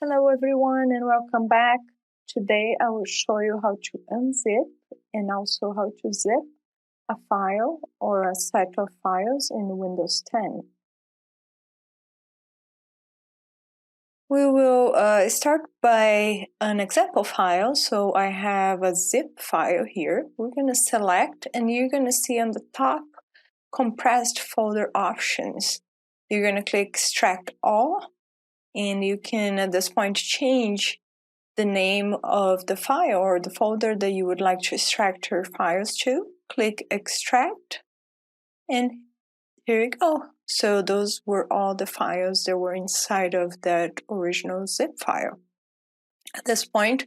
Hello everyone and welcome back. Today I will show you how to unzip and also how to zip a file or a set of files in Windows 10. We will start by an example file. So I have a zip file here. We're going to select and you're going to see on the top compressed folder options. You're going to click extract all and you can at this point change the name of the file or the folder that you would like to extract your files to. Click extract and here you go. So those were all the files that were inside of that original zip file. At this point,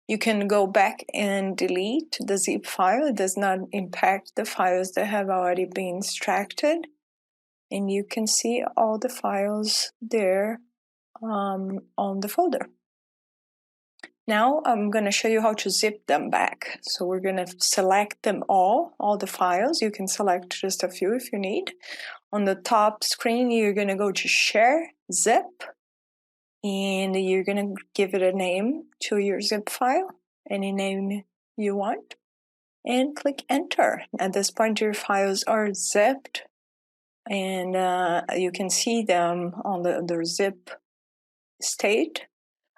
you can go back and delete the zip file. It does not impact the files that have already been extracted. And you can see all the files there on the folder. Now I'm going to show you how to zip them back. So we're going to select them all the files. You can select just a few if you need. On the top screen, you're going to go to Share Zip, and you're going to give it a name to your zip file, any name you want, and click Enter. At this point, your files are zipped, and you can see them on the zip state.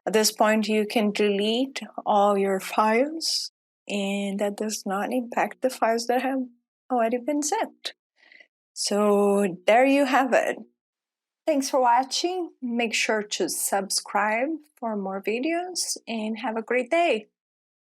At this point, you can delete all your files, and that does not impact the files that have already been zipped. So there you have it. Thanks for watching. Make sure to subscribe for more videos and have a great day.